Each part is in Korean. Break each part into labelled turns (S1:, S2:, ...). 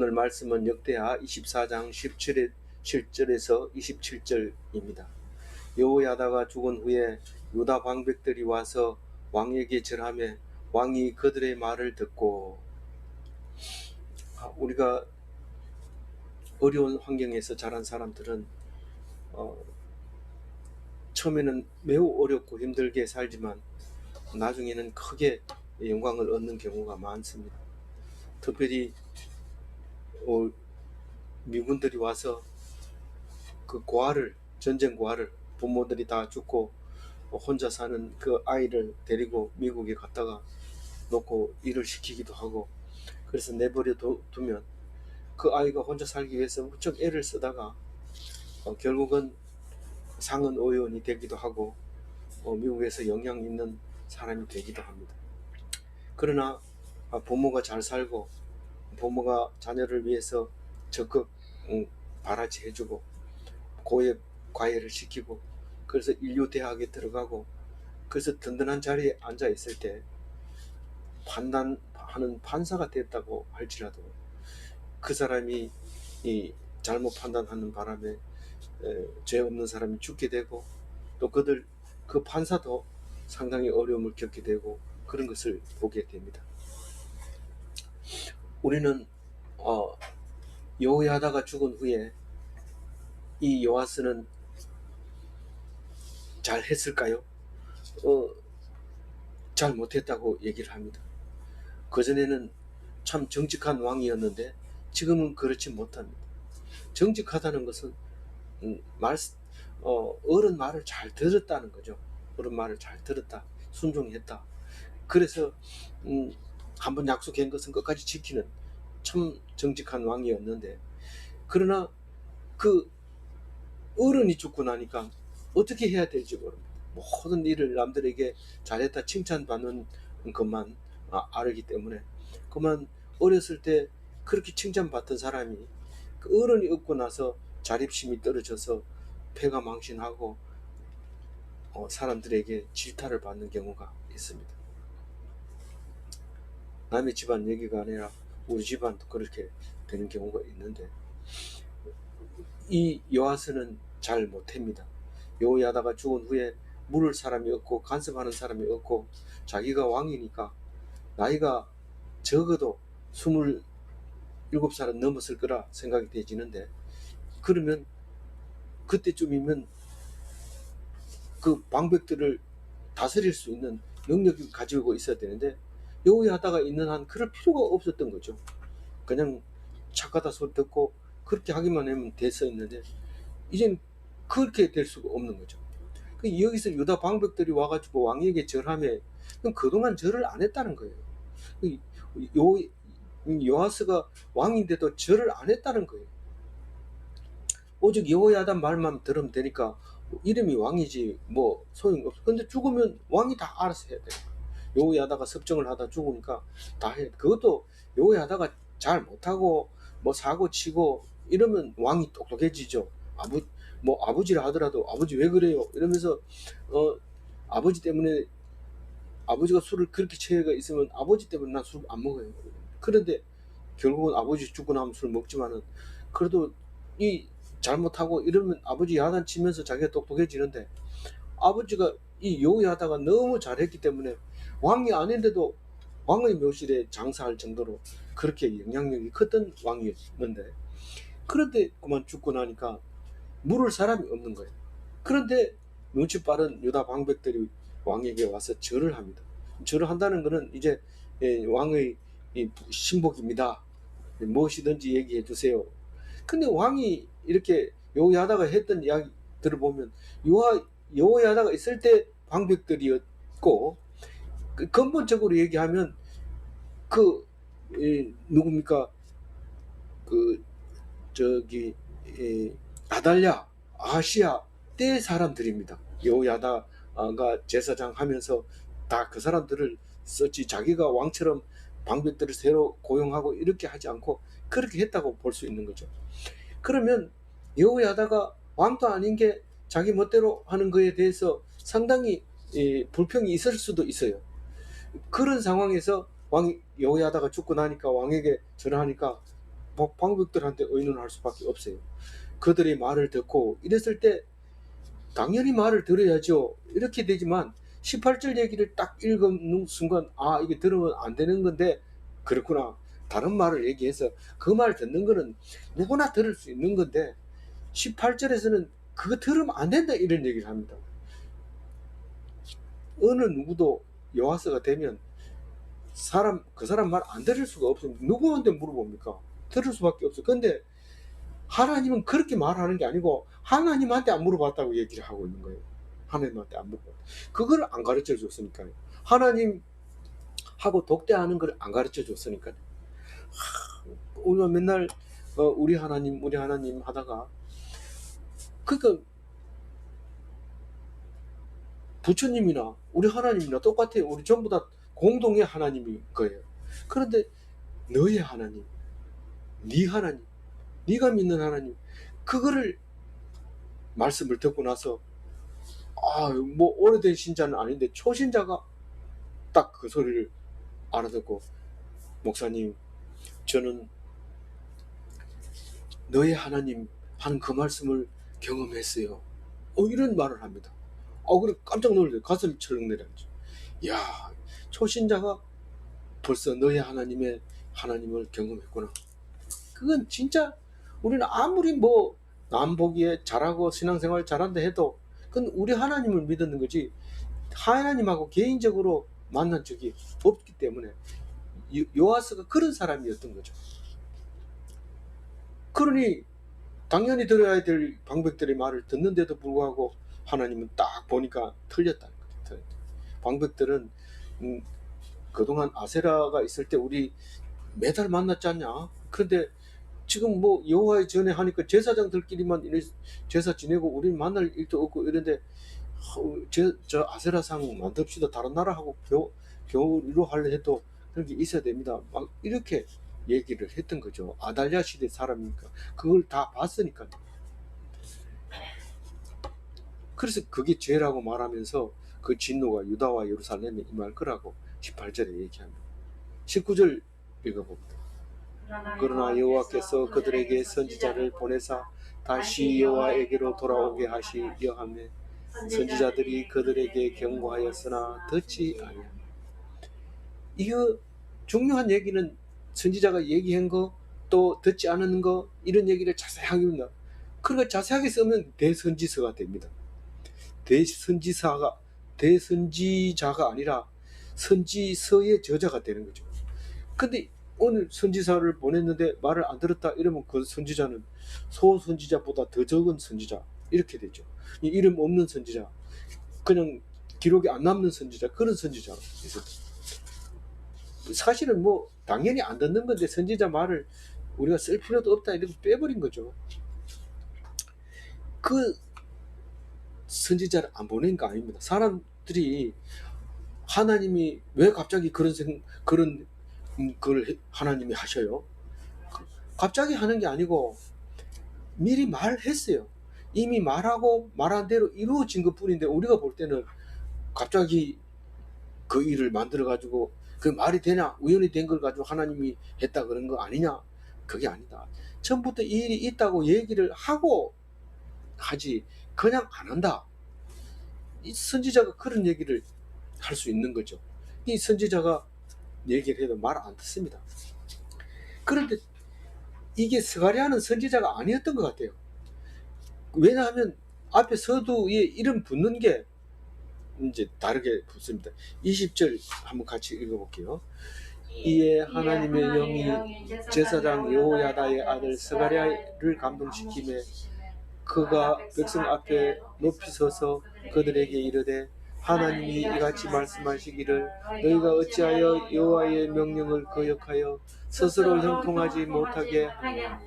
S1: 오늘 말씀은 역대하 24장 17절에서 27절입니다. 여호야다가 죽은 후에 유다 방백들이 와서 왕에게 절하며 왕이 그들의 말을 듣고, 우리가 어려운 환경에서 자란 사람들은 처음에는 매우 어렵고 힘들게 살지만 나중에는 크게 영광을 얻는 경우가 많습니다. 특별히 미군들이 와서 그 전쟁 고아를 부모들이 다 죽고 혼자 사는 그 아이를 데리고 미국에 갔다가 놓고 일을 시키기도 하고, 그래서 내버려 두면 그 아이가 혼자 살기 위해서 무척 애를 쓰다가 결국은 상은 의원이 되기도 하고 미국에서 영향 있는 사람이 되기도 합니다. 그러나 부모가 잘 살고 부모가 자녀를 위해서 적극 바라지 해주고 과외를 시키고, 그래서 인류대학에 들어가고, 그래서 든든한 자리에 앉아 있을 때 판단하는 판사가 됐다고 할지라도 그 사람이 잘못 판단하는 바람에 죄 없는 사람이 죽게 되고, 또 그 판사도 상당히 어려움을 겪게 되고 그런 것을 보게 됩니다. 우리는 여호야다가 죽은 후에 이 요아스는 잘 했을까요? 잘 못했다고 얘기를 합니다. 그전에는 참 정직한 왕이었는데 지금은 그렇지 못합니다. 정직하다는 것은 어른 말을 잘 들었다는 거죠. 어른 말을 잘 들었다, 순종했다. 그래서 한번 약속한 것은 끝까지 지키는 참 정직한 왕이었는데, 그러나 그 어른이 죽고 나니까 어떻게 해야 될지 모릅니다. 모든 일을 남들에게 잘했다 칭찬받는 것만 알기 때문에, 그만 어렸을 때 그렇게 칭찬받던 사람이 그 어른이 없고 나서 자립심이 떨어져서 패가 망신하고 사람들에게 질타를 받는 경우가 있습니다. 남의 집안 얘기가 아니라 우리 집안도 그렇게 되는 경우가 있는데, 이 요아스는 잘 못합니다. 여호야다가 죽은 후에 물을 사람이 없고 간섭하는 사람이 없고 자기가 왕이니까 나이가 적어도 27살은 넘었을 거라 생각이 되지는데, 그러면 그때쯤이면 그 방백들을 다스릴 수 있는 능력을 가지고 있어야 되는데 여호야다가 있는 한 그럴 필요가 없었던 거죠. 그냥 착하다 소리 듣고 그렇게 하기만 하면 됐었는데 이젠 그렇게 될 수가 없는 거죠. 여기서 유다 방백들이 와가지고 왕에게 절하며 그동안 절을 안 했다는 거예요. 요아스가 왕인데도 절을 안 했다는 거예요. 오직 여호야다 말만 들으면 되니까 이름이 왕이지 뭐 소용없어. 근데 죽으면 왕이 다 알아서 해야 돼요. 여호야다가 섭정을 하다 죽으니까 다 해. 그것도 여호야다가 잘 못하고 뭐 사고 치고 이러면 왕이 똑똑해지죠. 아버지라 하더라도 아버지 왜 그래요? 이러면서 아버지 때문에, 아버지가 술을 그렇게 취해가 있으면 아버지 때문에 난 술 안 먹어요. 그런데 결국은 아버지 죽고 나면 술 먹지만은 그래도 이 잘못하고 이러면 아버지 야단치면서 자기가 똑똑해지는데, 아버지가 이 여호야다가 너무 잘했기 때문에 왕이 아닌데도 왕의 묘실에 장사할 정도로 그렇게 영향력이 컸던 왕이었는데, 그런데 그만 죽고 나니까 물을 사람이 없는 거예요. 그런데 눈치 빠른 유다 방백들이 왕에게 와서 절을 합니다. 절을 한다는 것은 이제 왕의 신복입니다. 무엇이든지 얘기해 주세요. 근데 왕이 이렇게 여호야다가 했던 이야기 들어보면 여호야다가 있을 때 방백들이었고, 근본적으로 얘기하면 누굽니까? 아달랴, 아시아 때 사람들입니다. 여호야다가 제사장 하면서 다 그 사람들을 썼지, 자기가 왕처럼 방백들을 새로 고용하고 이렇게 하지 않고 그렇게 했다고 볼 수 있는 거죠. 그러면 여호야다가 왕도 아닌 게 자기 멋대로 하는 거에 대해서 상당히 불평이 있을 수도 있어요. 그런 상황에서 여호야다가 죽고 나니까 왕에게 절하니까 방백들한테 의논할 수밖에 없어요. 그들의 말을 듣고 이랬을 때 당연히 말을 들어야죠. 이렇게 되지만 18절 얘기를 딱 읽은 순간 아 이게 들으면 안 되는 건데 그렇구나. 다른 말을 얘기해서 그 말 듣는 거는 누구나 들을 수 있는 건데 18절에서는 그거 들으면 안 된다 이런 얘기를 합니다. 어느 누구도 여호와서가 되면 그 사람 말 안 들을 수가 없어요. 누구한테 물어봅니까? 들을 수밖에 없어요. 근데 하나님은 그렇게 말하는 게 아니고 하나님한테 안 물어봤다고 얘기를 하고 있는 거예요. 하나님한테 안 물어봤다. 그걸 안 가르쳐 줬으니까요. 하나님하고 독대하는 걸 안 가르쳐 줬으니까요. 우리가 맨날 우리 하나님 하다가 그러니까 부처님이나 우리 하나님이나 똑같아요. 우리 전부 다 공동의 하나님인 거예요. 그런데 너의 하나님, 네 하나님, 네가 믿는 하나님, 그거를 말씀을 듣고 나서 뭐 오래된 신자는 아닌데 초신자가 딱 그 소리를 알아듣고 목사님 저는 너의 하나님 하는 그 말씀을 경험했어요. 이런 말을 합니다. 그래 깜짝 놀랐어요. 가슴이 철렁 내려앉죠. 야 초신자가 벌써 너의 하나님을 경험했구나. 그건 진짜 우리는 아무리 뭐 남 보기에 잘하고 신앙생활 잘한다 해도 그건 우리 하나님을 믿는 거지 하나님하고 개인적으로 만난 적이 없기 때문에 요아스가 그런 사람이었던 거죠. 그러니 당연히 들어야 될 방백들의 말을 듣는데도 불구하고 하나님은 딱 보니까 틀렸다는 거죠. 방백들은 그동안 아세라가 있을 때 우리 매달 만났지 않냐? 그런데 지금 뭐 여호와의 전에 하니까 제사장들끼리만 제사 지내고 우리는 만날 일도 없고 이런데 저 아세라상 만듭시다. 다른 나라하고 교류로 하려 해도 그런 게 있어야 됩니다. 막 이렇게 얘기를 했던 거죠. 아달랴 시대 사람이니까 그걸 다 봤으니까. 그래서 그게 죄라고 말하면서 그 진노가 유다와 예루살렘에 임할 거라고 18절에 얘기합니다. 19절 읽어봅니다. 그러나 여호와께서 그들에게 선지자를 보내사 다시 여호와에게로 돌아오게 하시려 하매 선지자들이 그들에게 경고하였으나 듣지 아니하며. 이거 중요한 얘기는 선지자가 얘기한 거 또 듣지 않은 거 이런 얘기를 자세하게 합니다. 그러니까 자세하게 쓰면 대선지서가 됩니다. 대선지자가 아니라 선지서의 저자가 되는 거죠. 근데 오늘 선지자를 보냈는데 말을 안 들었다 이러면 그 선지자는 소선지자보다 더 적은 선지자 이렇게 되죠. 이름 없는 선지자, 그냥 기록이 안 남는 선지자, 그런 선지자가 있었다. 사실은 뭐 당연히 안 듣는 건데 선지자 말을 우리가 쓸 필요도 없다 이렇게 빼버린 거죠. 그 선지자를 안 보낸 거 아닙니다. 사람들이 하나님이 왜 갑자기 그런 걸 하나님이 하셔요? 갑자기 하는 게 아니고 미리 말했어요. 이미 말하고 말한 대로 이루어진 것뿐인데 우리가 볼 때는 갑자기 그 일을 만들어 가지고 그 말이 되냐, 우연히 된 걸 가지고 하나님이 했다 그런 거 아니냐? 그게 아니다. 처음부터 이 일이 있다고 얘기를 하고 하지 그냥 안 한다. 이 선지자가 그런 얘기를 할 수 있는 거죠. 이 선지자가 얘기를 해도 말 안 듣습니다. 그런데 이게 스가랴는 선지자가 아니었던 것 같아요. 왜냐하면 앞에 서두에 이름 붙는 게 이제 다르게 붙습니다. 20절 한번 같이 읽어볼게요. 이에 하나님의 영이 제사장 여호야다의 아들 스가랴를 감동시키매 그가 백성 앞에 높이 서서 그들에게 이르되 하나님이 이같이 말씀하시기를 너희가 어찌하여 여호와의 명령을 거역하여 스스로 형통하지 못하게 하느냐.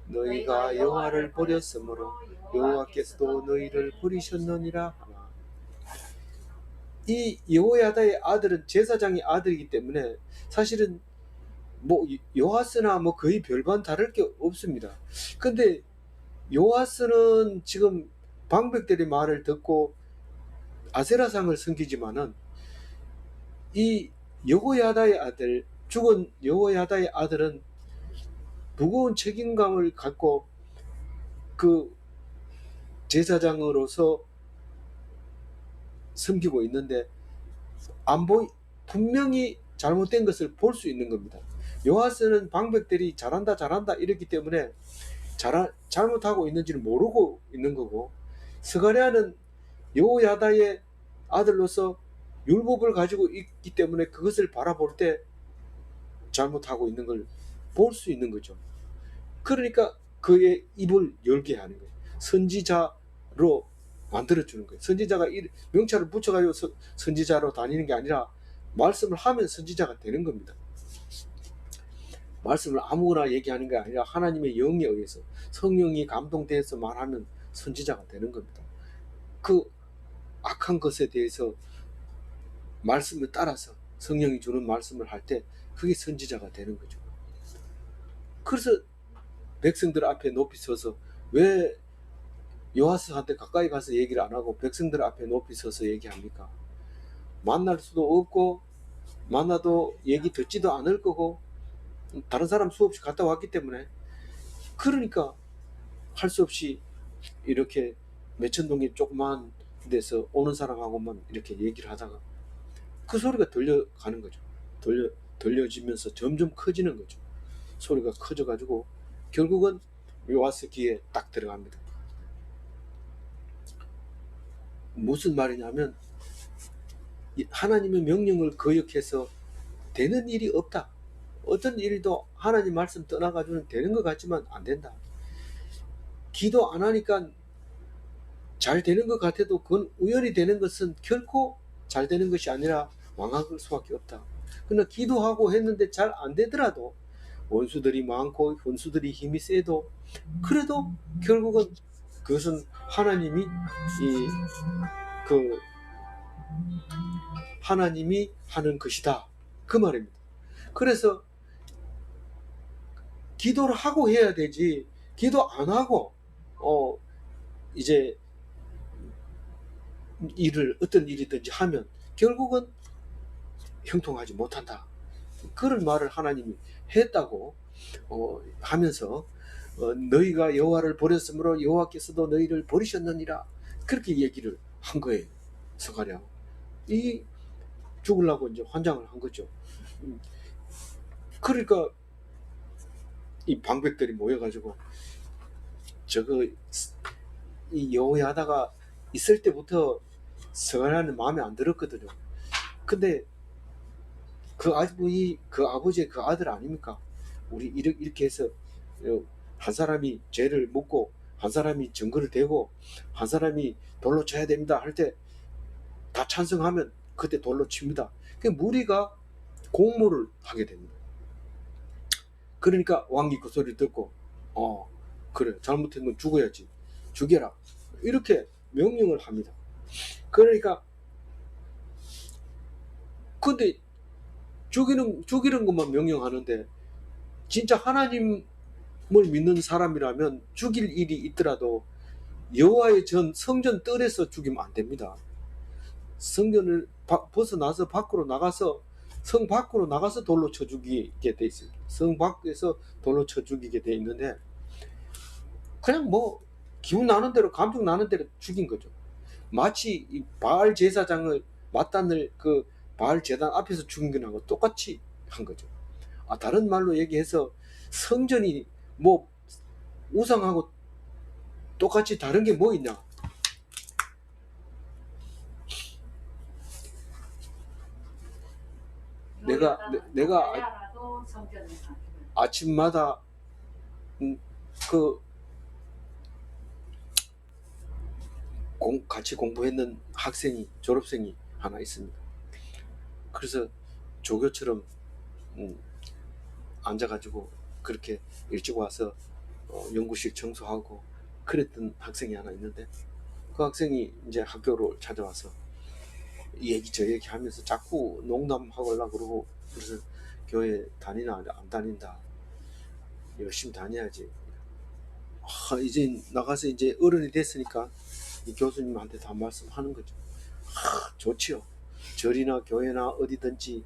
S1: 너희가 여호와를 버렸으므로 여호와께서도 너희를 버리셨느니라 하나. 이 여호야다의 아들은 제사장의 아들이기 때문에 사실은 뭐 요아스나 뭐 거의 별반 다를 게 없습니다. 근데 요아스는 지금 방백들의 말을 듣고 아세라상을 섬기지만은 이 여호야다의 아들, 죽은 여호야다의 아들은 무거운 책임감을 갖고 그 제사장으로서 섬기고 있는데 분명히 잘못된 것을 볼 수 있는 겁니다. 요아스는 방백들이 잘한다 이랬기 때문에 잘못하고 있는지를 모르고 있는 거고, 스가랴는 여호야다의 아들로서 율법을 가지고 있기 때문에 그것을 바라볼 때 잘못하고 있는 걸 볼 수 있는 거죠. 그러니까 그의 입을 열게 하는 거예요. 선지자로 만들어주는 거예요. 선지자가 명찰을 붙여가지고 선지자로 다니는 게 아니라 말씀을 하면 선지자가 되는 겁니다. 말씀을 아무거나 얘기하는 게 아니라 하나님의 영에 의해서, 성령이 감동돼서 말하면 선지자가 되는 겁니다. 그 악한 것에 대해서 말씀을 따라서 성령이 주는 말씀을 할 때 그게 선지자가 되는 거죠. 그래서 백성들 앞에 높이 서서, 왜 요아스한테 가까이 가서 얘기를 안 하고 백성들 앞에 높이 서서 얘기합니까? 만날 수도 없고 만나도 얘기 듣지도 않을 거고 다른 사람 수없이 갔다 왔기 때문에, 그러니까 할 수 없이 이렇게 매천동에 조그만 데서 오는 사람하고만 이렇게 얘기를 하다가 그 소리가 들려가는 거죠. 들려지면서 점점 커지는 거죠. 소리가 커져가지고 결국은 요아스 귀에 딱 들어갑니다. 무슨 말이냐면, 하나님의 명령을 거역해서 되는 일이 없다. 어떤 일도 하나님 말씀 떠나가지고는 되는 것 같지만 안 된다. 기도 안 하니까 잘 되는 것 같아도 그건 우연히 되는 것은 결코 잘 되는 것이 아니라 망할 수밖에 없다. 그러나 기도하고 했는데 잘 안 되더라도, 원수들이 많고 원수들이 힘이 세도, 그래도 결국은 그것은 하나님이 하는 것이다, 그 말입니다. 그래서 기도를 하고 해야 되지, 기도 안 하고 이제 어떤 일이든지 하면 결국은 형통하지 못한다, 그런 말을 하나님이 했다고 하면서 너희가 여호와를 버렸으므로 여호와께서도 너희를 버리셨느니라, 그렇게 얘기를 한 거예요. 스가랴 이 죽으려고 이제 환장을 한 거죠. 그러니까 이 방백들이 모여가지고 이 여호야다가 있을 때부터 스가랴는 마음에 안 들었거든요. 근데 그 아버지의 그 아들 아닙니까? 우리 이렇게 해서 한 사람이 죄를 묻고 한 사람이 증거를 대고 한 사람이 돌로 쳐야 됩니다 할 때 다 찬성하면 그때 돌로 칩니다. 그 무리가 공모를 하게 됩니다. 그러니까 왕이 그 소리를 듣고 그래, 잘못한 건 죽어야지, 죽여라, 이렇게 명령을 합니다. 그러니까 근데 죽이는 것만 명령하는데, 진짜 하나님을 믿는 사람이라면 죽일 일이 있더라도 여호와의 성전 뜰에서 죽이면 안 됩니다. 성전을 벗어나서 밖으로 나가서, 성 밖으로 나가서 돌로 쳐 죽이게 돼 있어요. 성 밖에서 돌로 쳐 죽이게 돼 있는데, 그냥 뭐 기분 나는 대로, 감정 나는 대로 죽인 거죠. 마치 이 바알 제사장을 맞닿을 그 바알 제단 앞에서 죽인 거하고 똑같이 한 거죠. 다른 말로 얘기해서 성전이 뭐 우상하고 똑같이 다른 게 뭐 있냐? 내가 아침마다 같이 공부했는 졸업생이 하나 있습니다. 그래서 조교처럼 앉아가지고 그렇게 일찍 와서 연구실 청소하고 그랬던 학생이 하나 있는데, 그 학생이 이제 학교로 찾아와서 이 얘기 저 얘기 하면서 자꾸 농담하려고 그러고, 그래서 교회 다니나 안 다닌다, 열심히 다녀야지, 이제 나가서 이제 어른이 됐으니까 이 교수님한테 다 말씀하는 거죠. 좋지요. 절이나 교회나 어디든지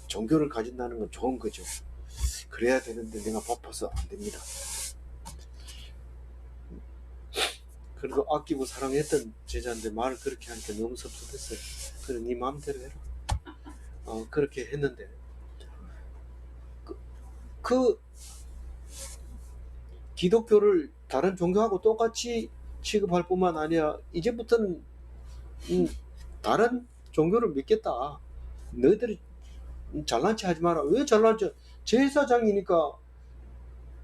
S1: 종교를 가진다는 건 좋은 거죠. 그래야 되는데 내가 바빠서 안 됩니다. 그래도 아끼고 사랑했던 제자인데 말을 그렇게 하니까 너무 섭섭했어요. 그래 네 마음대로 해라. 그렇게 했는데 그 기독교를 다른 종교하고 똑같이 취급할 뿐만 아니라 이제부터는 다른 종교를 믿겠다. 너희들이 잘난 체 하지 마라. 왜 잘난 체? 제사장이니까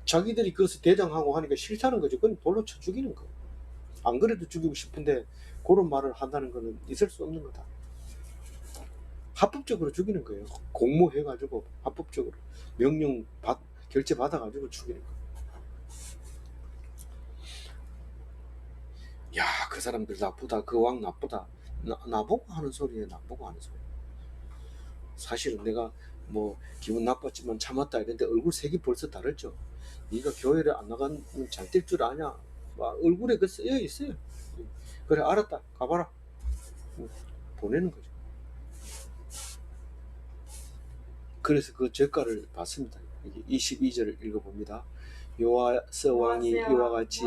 S1: 자기들이 그것을 대장하고 하니까 싫다는 거죠. 그건 돌로 쳐 죽이는 거. 안 그래도 죽이고 싶은데 그런 말을 한다는 거는 있을 수 없는 거다. 합법적으로 죽이는 거예요. 공모해가지고 합법적으로 명령 결제 받아가지고 죽이는 거예요. 야, 그 사람들 나쁘다. 그 왕 나쁘다. 나보고 하는 소리예요. 나보고 하는 소리. 사실은 내가 뭐 기분 나빴지만 참았다 이랬는데 얼굴 색이 벌써 다르죠. 네가 교회를 안 나가면 잘 될 줄 아냐. 막 얼굴에 그 쓰여 있어요. 그래 알았다. 가봐라. 보내는 거죠. 그래서 그 죄가를 받습니다. 22절을 읽어봅니다. 여호와서 왕이 이와 같이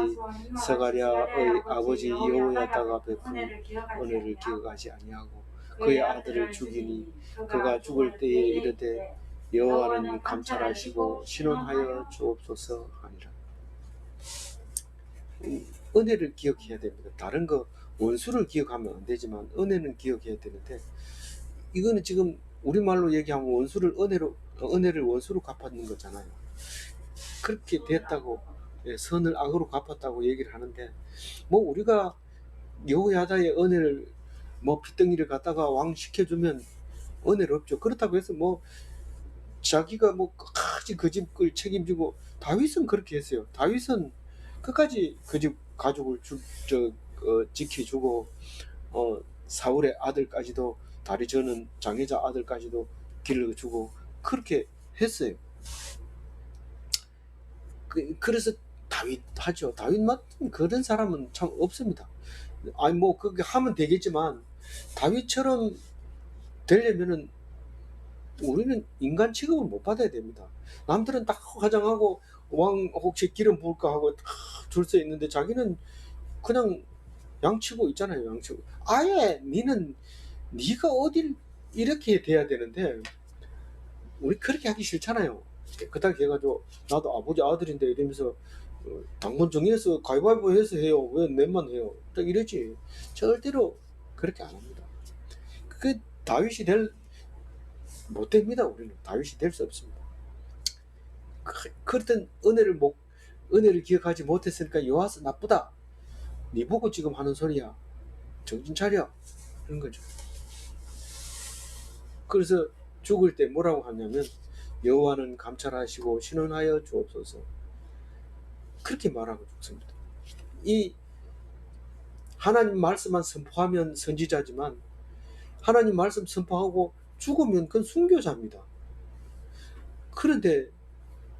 S1: 스가랴의 아버지 여호야다가 베푼 은혜를 기억하지 아니하고 그의 아들을 죽이니 그가 죽을 때에 이르되 여호와는 감찰하시고 신원하여 주옵소서 하니라. 은혜를 기억해야 됩니다. 다른 거 원수를 기억하면 안 되지만 은혜는 기억해야 되는데 이거는 지금 우리말로 얘기하면 은혜를 원수로 갚았는 거잖아요. 그렇게 됐다고 선을 악으로 갚았다고 얘기를 하는데 뭐 우리가 여호야다의 은혜를 뭐 핏덩이를 갖다가 왕 시켜주면 은혜를 없죠. 그렇다고 해서 뭐 자기가 뭐 끝까지 그 집을 책임지고 다윗은 그렇게 했어요. 다윗은 끝까지 그 집 가족을 지켜주고 사울의 아들까지도 다리 저는 장애자 아들까지도 길러주고 그렇게 했어요. 그래서 다윗 하죠. 다윗만큼 그런 사람은 참 없습니다. 아니 뭐 그게 하면 되겠지만 다윗처럼 되려면은 우리는 인간 취급을 못 받아야 됩니다. 남들은 딱 화장하고 왕 혹시 기름 부을까 하고 줄 서 있는데 자기는 그냥 양치고 있잖아요. 양치고 아예 네가 어딜 이렇게 돼야 되는데 우리 그렇게 하기 싫잖아요. 깨끗하게 해가지고 나도 아버지 아들인데 이러면서 당번 정해서 가위바위보 해서 해요. 왜 내만 해요? 딱 이러지. 절대로 그렇게 안 합니다. 그 다윗이 못 됩니다. 우리는 다윗이 될 수 없습니다. 그랬던 은혜를 기억하지 못했으니까 여호와서 나쁘다. 네 보고 지금 하는 소리야. 정신 차려. 그런 거죠. 그래서 죽을 때 뭐라고 하냐면 여호와는 감찰하시고 신원하여 주옵소서. 그렇게 말하고 죽습니다. 이 하나님 말씀만 선포하면 선지자지만 하나님 말씀 선포하고 죽으면 그건 순교자입니다. 그런데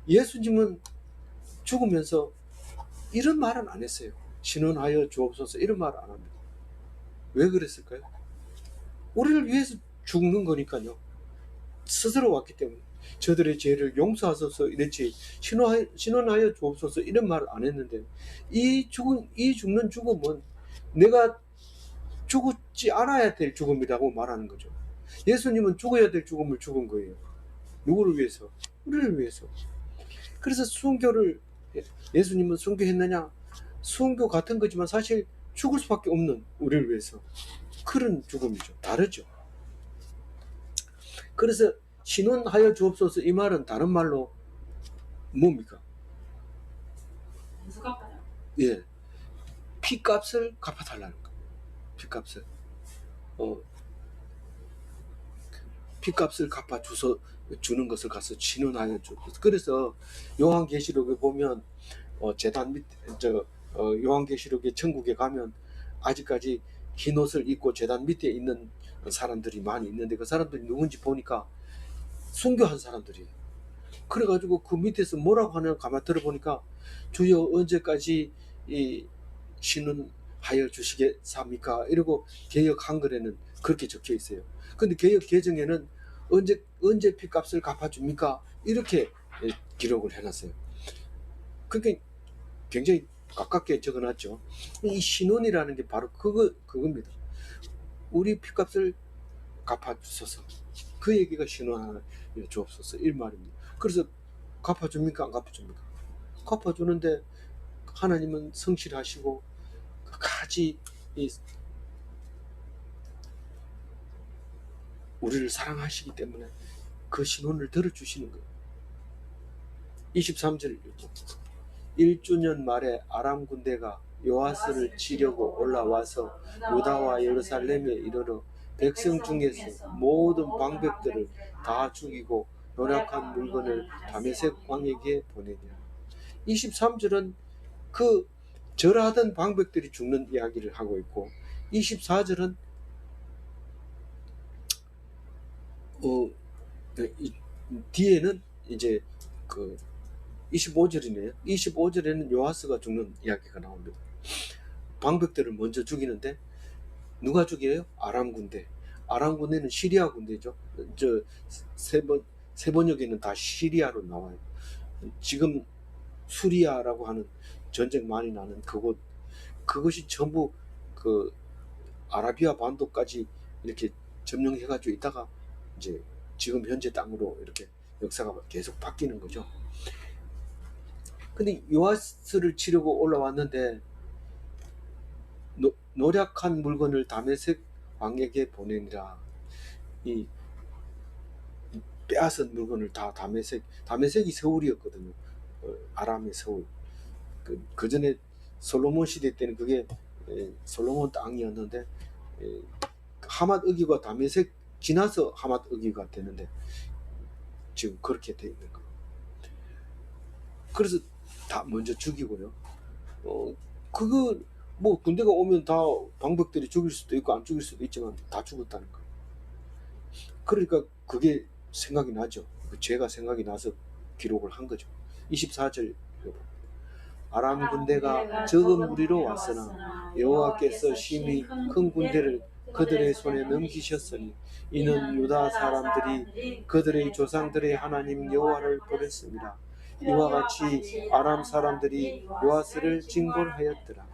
S1: 예수님은 죽으면서 이런 말은 안 했어요. 신원하여 주옵소서 이런 말 안 합니다. 왜 그랬을까요? 우리를 위해서 죽는 거니까요. 스스로 왔기 때문에 저들의 죄를 용서하소서 이랬지 신원하여 주옵소서 이런 말을 안 했는데 이 죽는 죽음은 내가 죽지 않아야 될 죽음이라고 말하는 거죠. 예수님은 죽어야 될 죽음을 죽은 거예요. 누구를 위해서? 우리를 위해서. 그래서 예수님은 순교했느냐? 순교 같은 거지만 사실 죽을 수밖에 없는 우리를 위해서 그런 죽음이죠. 다르죠. 그래서 신원하여 주옵소서 이 말은 다른 말로 뭡니까? 예, 피값을 갚아달라는 거. 피값을 피값을 갚아 주는 것을 가서 신원하여 주옵소서. 그래서 요한계시록에 보면 제단 밑 요한계시록의 천국에 가면 아직까지 흰 옷을 입고 제단 밑에 있는 사람들이 많이 있는데 그 사람들이 누군지 보니까 순교한 사람들이에요. 그래가지고 그 밑에서 뭐라고 하냐 가만 들어보니까 주여 언제까지 이 신원하여 주시겠습니까? 이러고 개역 한글에는 그렇게 적혀 있어요. 근데 개역 개정에는 언제 피값을 갚아줍니까? 이렇게 기록을 해놨어요. 그게 굉장히 가깝게 적어놨죠. 이 신원이라는 게 바로 그겁니다. 우리 피값을 갚아주소서. 그 얘기가 신원 하나 주옵소서 이 말입니다. 그래서 갚아줍니까 안 갚아줍니까? 갚아주는데 하나님은 성실하시고 끝까지 우리를 사랑하시기 때문에 그 신원을 들어주시는 거예요. 23절 1주년 말에 아람 군대가 요아스를 치려고 올라와서 유다와 예루살렘에 이르러 백성 중에서 모든 방백들을 다 죽이고 노략한 물건을 다메섹 왕에게 보내니라. 23절은 그 절하던 방백들이 죽는 이야기를 하고 있고 24절은 뒤에는 이제 그 25절이네요. 25절에는 요아스가 죽는 이야기가 나옵니다. 방백들을 먼저 죽이는데 누가 죽여요? 아람 군대. 아람 군대는 시리아 군대죠. 저 세 번역에는 다 시리아로 나와요. 지금 수리아라고 하는 전쟁 많이 나는 그것이 전부 그 아라비아 반도까지 이렇게 점령해가지고 있다가 이제 지금 현재 땅으로 이렇게 역사가 계속 바뀌는 거죠. 근데 요아스를 치려고 올라왔는데 노략한 물건을 다메섹 왕에게 보내니라. 이 빼앗은 물건을 다 다메섹이 서울이었거든요. 아람의 서울. 그 전에 솔로몬 시대 때는 그게 솔로몬 땅이었는데 하맛 어기가 다메섹 지나서 하맛 어기가 되는데 지금 그렇게 돼 있는 거예요. 그래서 다 먼저 죽이고요. 그거 뭐 군대가 오면 다 방백들이 죽일 수도 있고 안 죽일 수도 있지만 다 죽었다는 거예요. 그러니까 그게 생각이 나죠. 죄가 생각이 나서 기록을 한 거죠. 24절 아람 군대가 적은 무리로 왔으나 여호와께서 심히 큰 군대를 그들의 손에 넘기셨으니 이는 유다 사람들이 그들의 조상들의 하나님 여호와를 버렸습니다. 이와 같이 아람 사람들이 요아스를 징벌하였더라.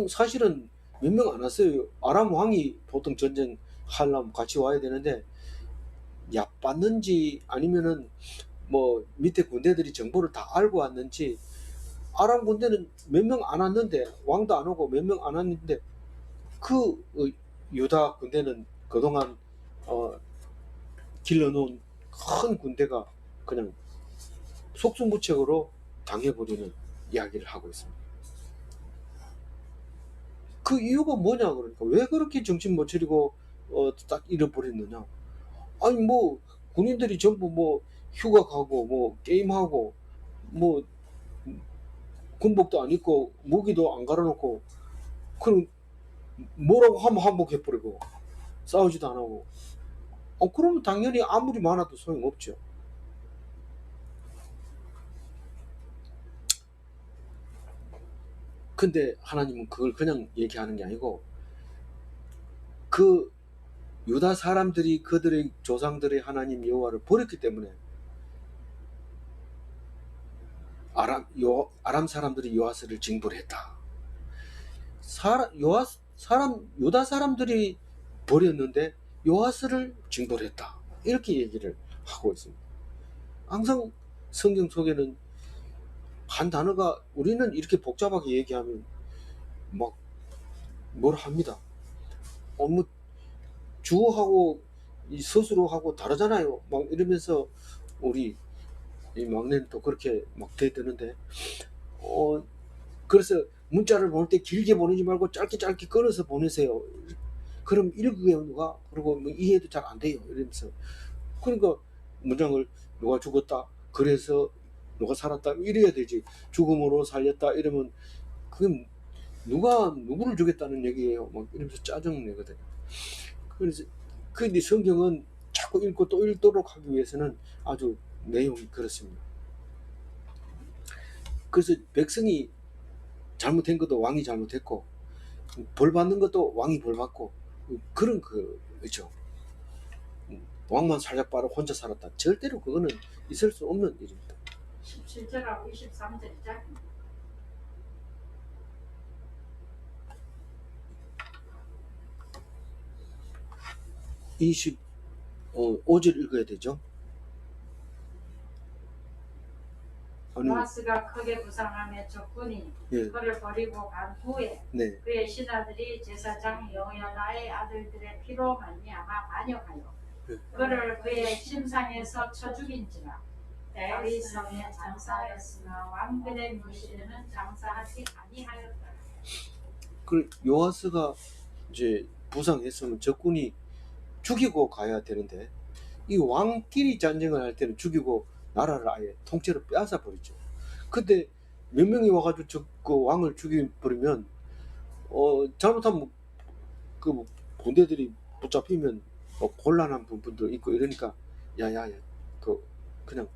S1: 사실은 몇 명 안 왔어요. 아람 왕이 보통 전쟁 하려면 같이 와야 되는데 얕봤는지 아니면은 뭐 밑에 군대들이 정보를 다 알고 왔는지 아람 군대는 몇 명 안 왔는데 왕도 안 오고 몇 명 안 왔는데 그 유다 군대는 그동안 길러놓은 큰 군대가 그냥 속수무책으로 당해버리는 이야기를 하고 있습니다. 그 이유가 뭐냐 그러니까 왜 그렇게 정신 못 차리고 딱 잃어버렸느냐. 아니 뭐 군인들이 전부 뭐 휴가 가고 뭐 게임하고 뭐 군복도 안 입고 무기도 안 갈아놓고 그럼 뭐라고 하면 항복해버리고 싸우지도 안 하고 그러면 당연히 아무리 많아도 소용없죠. 근데 하나님은 그걸 그냥 얘기하는 게 아니고 그 유다 사람들이 그들의 조상들의 하나님 여호와를 버렸기 때문에 아람 사람들이 요아스를 징벌했다. 유다 사람들이 버렸는데 요아스를 징벌했다. 이렇게 얘기를 하고 있습니다. 항상 성경 속에는 한 단어가 우리는 이렇게 복잡하게 얘기하면 막 뭘 합니다. 뭐 주어하고 이 서술어하고 다르잖아요. 막 이러면서 우리 이 막내는 또 그렇게 막 대드는데 그래서 문자를 보낼 때 길게 보내지 말고 짧게 끊어서 보내세요. 그럼 읽으면 누가 그리고 뭐 이해도 잘 안 돼요. 이러면서 그러니까 문장을 누가 죽었다 그래서 누가 살았다 이래야 되지. 죽음으로 살렸다 이러면 그게 누가 누구를 죽였다는 얘기예요. 막 이러면서 짜증 내거든요. 그래서 근데 성경은 자꾸 읽고 또 읽도록 하기 위해서는 아주 내용이 그렇습니다. 그래서 백성이 잘못한 것도 왕이 잘못했고 벌 받는 것도 왕이 벌 받고 그런 거죠. 왕만 살짝 빨아 혼자 살았다. 절대로 그거는 있을 수 없는 일입니다.
S2: 17절하고 23절이죠.
S1: 25절 읽어야 되죠. 아니,
S2: 요아스가 크게 부상하며 적군이
S1: 예,
S2: 그를 버리고 간 후에
S1: 네.
S2: 그의 신하들이 제사장 여호야다의 아들들의 피로 말미암아 반역하여 그를 그의 침상에서 쳐 죽인지라. 다윗 성에 장사하였으나 왕들의 묘실에는 장사하지 아니하였다.
S1: 그 요아스가 이제 부상했으면 적군이 죽이고 가야 되는데 이 왕끼리 전쟁을 할 때는 죽이고 나라를 아예 통째로 빼앗아 버리죠. 근데 몇 명이 와가지고 그 왕을 죽여버리면 잘못하면 그 군대들이 붙잡히면 곤란한 부분도 있고 이러니까 야야야 그냥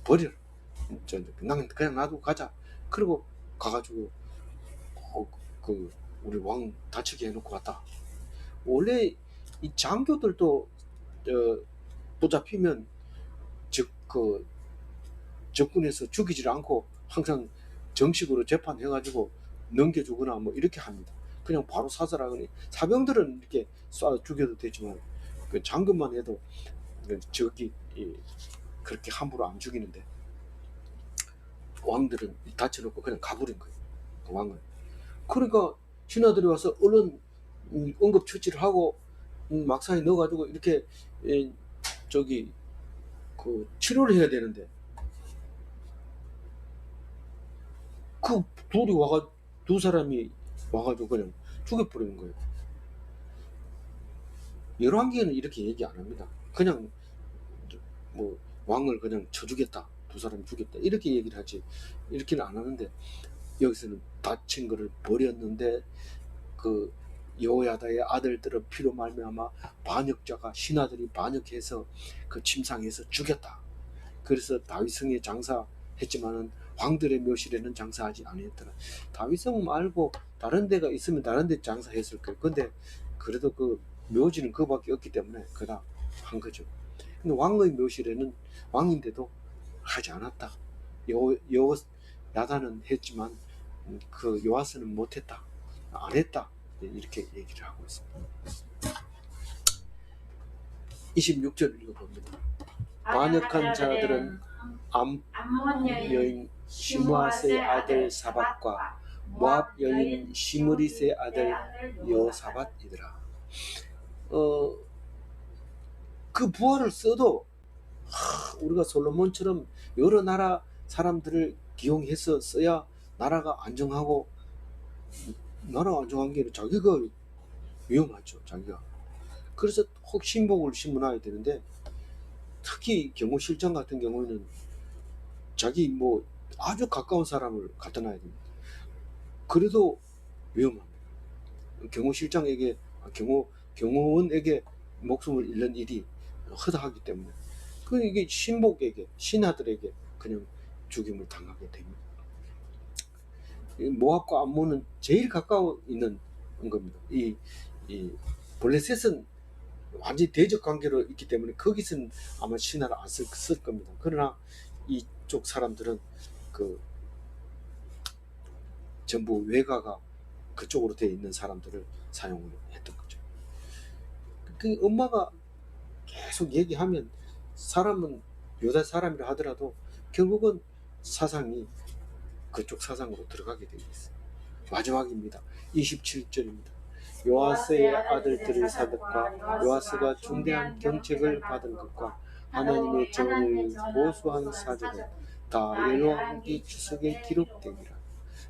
S1: 버려라. 그냥 놔두고 가자. 그리고 가가지고 그 우리 왕 다치게 해놓고 갔다. 원래 이 장교들도 붙잡히면 그 적군에서 죽이질 않고 항상 정식으로 재판해가지고 넘겨주거나 뭐 이렇게 합니다. 그냥 바로 사살하거나 사병들은 이렇게 쏴 죽여도 되지만 그 장교만 해도 적이 그렇게 함부로 안 죽이는데 왕들은 다쳐놓고 그냥 가버린 거예요. 그 왕을. 그러니까 신하들이 와서 얼른 응급처치를 하고 막상에 넣어가지고 이렇게 그 치료를 해야 되는데 그 두 사람이 와가지고 그냥 죽여버리는 거예요. 열왕기에는 이렇게 얘기 안 합니다. 그냥 뭐 왕을 그냥 쳐주겠다, 두 사람이 죽였다 이렇게 얘기를 하지 이렇게는 안 하는데 여기서는 다친 거를 버렸는데 그 여호야다의 아들들은 피로 말미암아 반역자가 신하들이 반역해서 그 침상에서 죽였다. 그래서 다윗성에 장사했지만은 왕들의 묘실에는 장사하지 아니했더라. 다윗성 말고 다른 데가 있으면 다른 데 장사했을 거예요. 근데 그래도 그 묘지는 그밖에 없기 때문에 그다 한 거죠. 근데 왕의 묘실에는 왕인데도 하지 않았다. 야다는 했지만 그 요아스는 못했다. 안 했다. 이렇게 얘기를 하고 있습니다. 26절 읽어봅니다. 반역한 자들은 암몬 여인 시므앗의 아들 사밧과 모압 여인 시므릿의 아들 여사밧이더라. 그 부하를 써도 우리가 솔로몬처럼 여러 나라 사람들을 기용해서 써야 나라가 안정하고 나라가 안정한 게 아니라 자기가 위험하죠. 자기가. 그래서 혹 신복을 심어놔야 되는데 특히 경호실장 같은 경우에는 자기 뭐 아주 가까운 사람을 갖다 놔야 됩니다. 그래도 위험합니다. 경호실장에게 경호원에게 목숨을 잃는 일이 허다하기 때문에 그 이게 신복에게 신하들에게 그냥 죽임을 당하게 됩니다. 모압과 암몬은 제일 가까워 있는 겁니다. 이 블레셋은 완전히 대적 관계로 있기 때문에 거기서는 아마 신하를 안 쓸 겁니다. 그러나 이쪽 사람들은 그 전부 외가가 그쪽으로 되어 있는 사람들을 사용을 했던 거죠. 그 엄마가 계속 얘기하면 사람은 유다 사람이라 하더라도 결국은 사상이 그쪽 사상으로 들어가게 되어 있어요. 마지막입니다. 27절입니다. 요아스의 아들들의 사득과 요아스가 중대한 경책을 받은 것과 하나님의 정을 보수한 사적은 다 열왕기 추석에 기록되니라.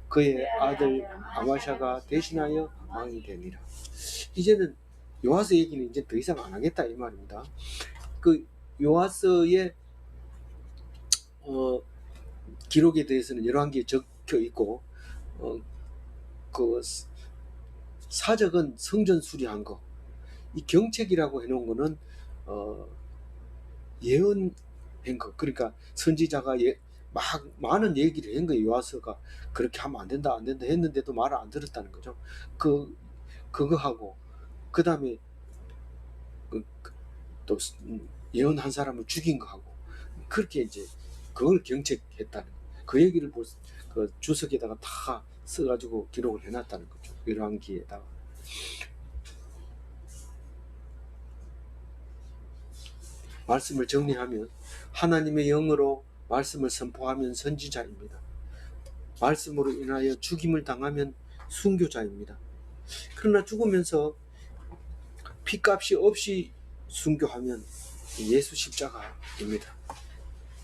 S1: 그의 아들 아마샤가 대신하여 왕이 되니라. 이제는 요아스 얘기는 이제 더 이상 안 하겠다 이 말입니다. 그 요아스의 기록에 대해서는 열왕기에 적혀 있고 그 사적은 성전 수리한 거, 이 경책이라고 해놓은 거는 예언한 거. 그러니까 선지자가 막 많은 얘기를 한 거예요. 요아스가 그렇게 하면 안 된다 했는데도 말을 안 들었다는 거죠. 그거 하고 그 다음에 또 예언한 사람을 죽인 거하고 그렇게 이제 그걸 경책했다는 그 얘기를 그 주석에다가 다 써가지고 기록을 해놨다는 거죠. 열왕기에다가. 말씀을 정리하면 하나님의 영으로 말씀을 선포하면 선지자입니다. 말씀으로 인하여 죽임을 당하면 순교자입니다. 그러나 죽으면서 피값이 없이 순교하면 예수 십자가입니다.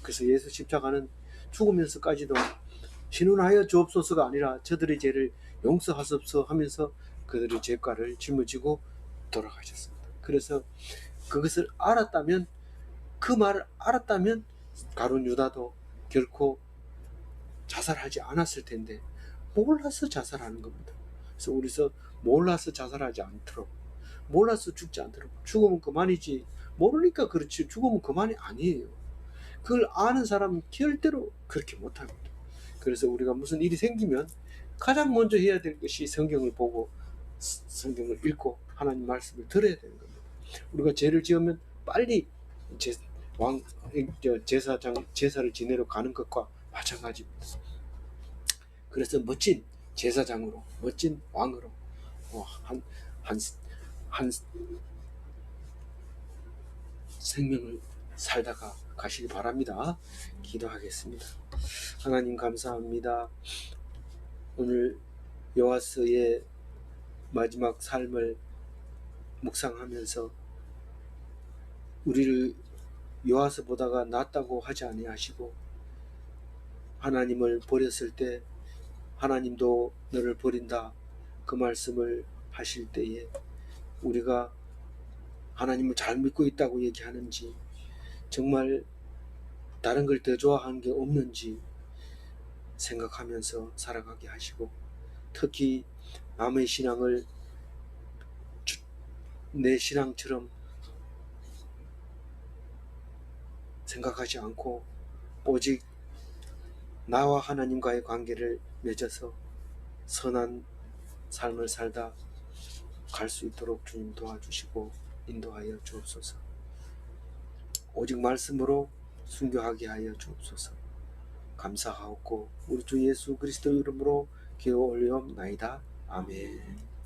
S1: 그래서 예수 십자가는 죽으면서까지도 신운하여 주옵소서가 아니라 저들의 죄를 용서하소서 하면서 그들의 죄가를 짊어지고 돌아가셨습니다. 그래서 그것을 알았다면, 그 말을 알았다면 가룟 유다도 결코 자살하지 않았을 텐데 몰라서 자살하는 겁니다. 그래서 우리서 몰라서 자살하지 않도록, 몰라서 죽지 않도록, 죽으면 그만이지, 모르니까 그렇지 죽으면 그만이 아니에요. 그걸 아는 사람은 절대로 그렇게 못합니다. 그래서 우리가 무슨 일이 생기면 가장 먼저 해야 될 것이 성경을 보고 성경을 읽고 하나님 말씀을 들어야 되는 겁니다. 우리가 죄를 지으면 빨리 제사를 지내러 가는 것과 마찬가지입니다. 그래서 멋진 제사장으로, 멋진 왕으로 한 생명을 살다가 가시기 바랍니다. 기도하겠습니다. 하나님 감사합니다. 오늘 요아스의 마지막 삶을 묵상하면서 우리를 요아스보다가 낫다고 하지 아니하시고 하나님을 버렸을 때 하나님도 너를 버린다 그 말씀을 하실 때에 우리가 하나님을 잘 믿고 있다고 얘기하는지 정말 다른 걸 더 좋아하는 게 없는지 생각하면서 살아가게 하시고 특히 남의 신앙을 내 신앙처럼 생각하지 않고 오직 나와 하나님과의 관계를 맺어서 선한 삶을 살다 갈 수 있도록 주님 도와주시고 인도하여 주옵소서. 오직 말씀으로 순교하게 하여 주옵소서. 감사하옵고 우리 주 예수 그리스도 이름으로 기도 올리옵나이다. 아멘.